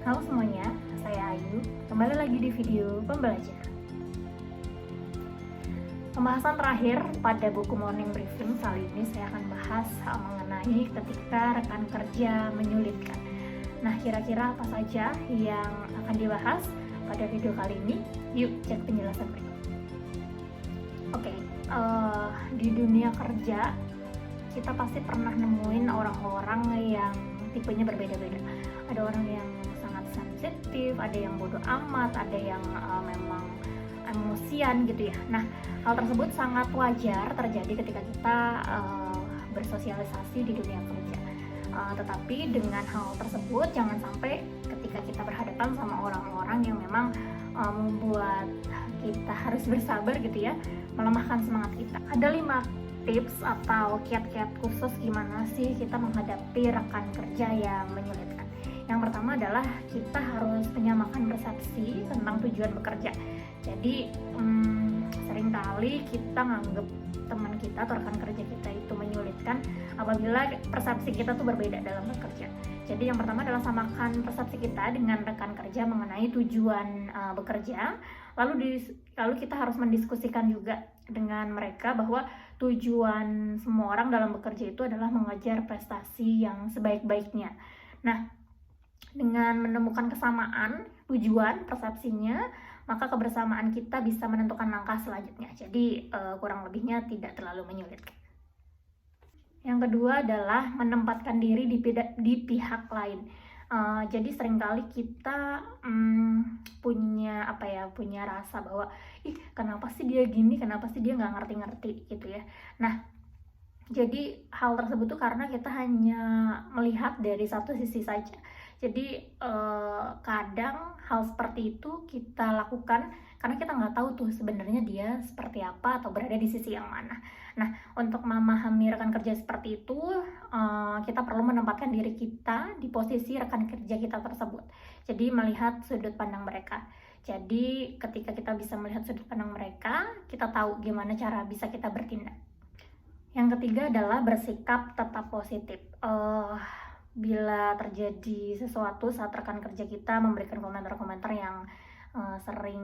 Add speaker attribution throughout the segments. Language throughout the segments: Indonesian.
Speaker 1: Halo semuanya, saya Ayu. Kembali lagi di video pembelajaran. Pembahasan terakhir pada buku Morning Briefing kali ini saya akan bahas mengenai ketika rekan kerja menyulitkan. Nah, kira-kira apa saja yang akan dibahas pada video kali ini? Yuk cek penjelasan berikut. Oke, di dunia kerja kita pasti pernah nemuin orang-orang yang tipenya berbeda-beda. Ada orang yang sangat sensitif, ada yang bodoh amat, ada yang memang emosian gitu ya. Nah, hal tersebut sangat wajar terjadi ketika kita bersosialisasi di dunia kerja. Tetapi dengan hal tersebut jangan sampai ketika kita berhadapan sama orang-orang yang memang membuat kita harus bersabar gitu ya, melemahkan semangat kita. Ada 5 tips atau kiat-kiat khusus gimana sih kita menghadapi rekan kerja yang menyulitkan. Yang pertama adalah kita harus menyamakan persepsi tentang tujuan bekerja. Jadi seringkali kita nganggep teman kita atau rekan kerja kita itu menyulitkan apabila persepsi kita tuh berbeda dalam bekerja. Jadi yang pertama adalah samakan persepsi kita dengan rekan kerja mengenai tujuan bekerja. Lalu kita harus mendiskusikan juga dengan mereka bahwa tujuan semua orang dalam bekerja itu adalah mengejar prestasi yang sebaik-baiknya. Nah, dengan menemukan kesamaan tujuan persepsinya, maka kebersamaan kita bisa menentukan langkah selanjutnya. Jadi kurang lebihnya tidak terlalu menyulitkan. Yang kedua adalah menempatkan diri di pihak lain. Jadi seringkali kita punya rasa bahwa kenapa sih dia gini, kenapa sih dia nggak ngerti-ngerti gitu ya. Nah, jadi hal tersebut tuh karena kita hanya melihat dari satu sisi saja. Jadi kadang hal seperti itu kita lakukan karena kita nggak tahu tuh sebenarnya dia seperti apa atau berada di sisi yang mana. Nah, untuk memahami rekan kerja seperti itu, kita perlu menempatkan diri kita di posisi rekan kerja kita tersebut. Jadi melihat sudut pandang mereka. Jadi ketika kita bisa melihat sudut pandang mereka, kita tahu gimana cara bisa kita bertindak. Yang ketiga adalah bersikap tetap positif. Bila terjadi sesuatu saat rekan kerja kita memberikan komentar-komentar yang sering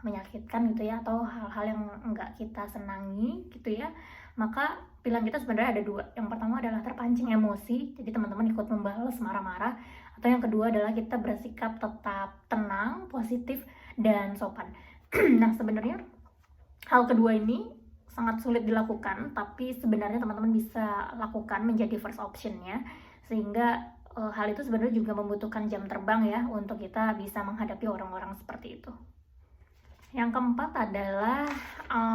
Speaker 1: menyakitkan gitu ya, atau hal-hal yang enggak kita senangi gitu ya, maka pilihan kita sebenarnya ada dua. Yang pertama adalah terpancing emosi, jadi teman-teman ikut membalas marah-marah, atau yang kedua adalah kita bersikap tetap tenang, positif, dan sopan. Nah, sebenarnya hal kedua ini sangat sulit dilakukan, tapi sebenarnya teman-teman bisa lakukan menjadi first option-nya, sehingga hal itu sebenarnya juga membutuhkan jam terbang ya untuk kita bisa menghadapi orang-orang seperti itu. Yang keempat adalah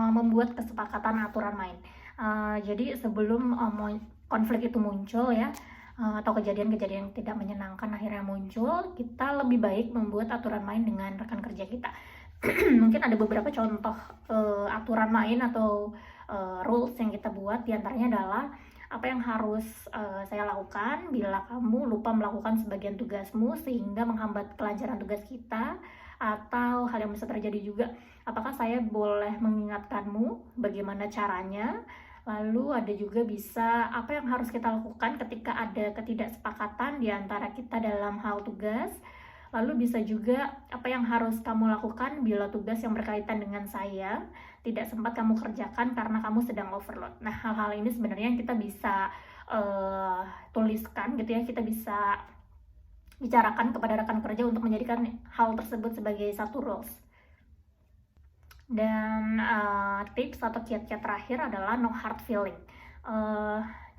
Speaker 1: membuat kesepakatan aturan main. Jadi sebelum konflik itu muncul ya, atau kejadian-kejadian yang tidak menyenangkan akhirnya muncul, kita lebih baik membuat aturan main dengan rekan kerja kita. Mungkin ada beberapa contoh aturan main atau rules yang kita buat. Di antaranya adalah apa yang harus saya lakukan bila kamu lupa melakukan sebagian tugasmu sehingga menghambat kelancaran tugas kita, atau hal yang bisa terjadi juga, apakah saya boleh mengingatkanmu bagaimana caranya. Lalu ada juga bisa apa yang harus kita lakukan ketika ada ketidaksepakatan di antara kita dalam hal tugas. Lalu bisa juga apa yang harus kamu lakukan bila tugas yang berkaitan dengan saya tidak sempat kamu kerjakan karena kamu sedang overload. Nah, hal-hal ini sebenarnya kita bisa tuliskan gitu ya, kita bisa bicarakan kepada rekan kerja untuk menjadikan hal tersebut sebagai satu rules. Dan tips atau kiat-kiat terakhir adalah no hard feeling.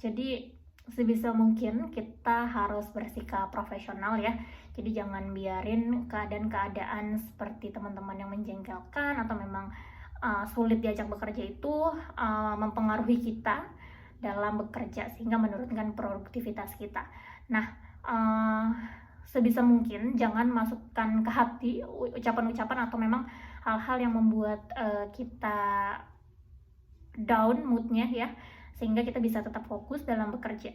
Speaker 1: Jadi sebisa mungkin kita harus bersikap profesional ya. Jadi jangan biarin keadaan-keadaan seperti teman-teman yang menjengkelkan atau memang sulit diajak bekerja itu mempengaruhi kita dalam bekerja sehingga menurunkan produktivitas kita. Nah, sebisa mungkin jangan masukkan ke hati ucapan-ucapan atau memang hal-hal yang membuat kita down moodnya ya, sehingga kita bisa tetap fokus dalam bekerja.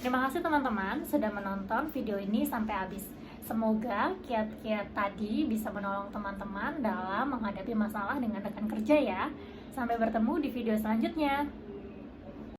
Speaker 1: Terima kasih teman-teman sudah menonton video ini sampai habis. Semoga kiat-kiat tadi bisa menolong teman-teman dalam menghadapi masalah dengan rekan kerja ya. Sampai bertemu di video selanjutnya.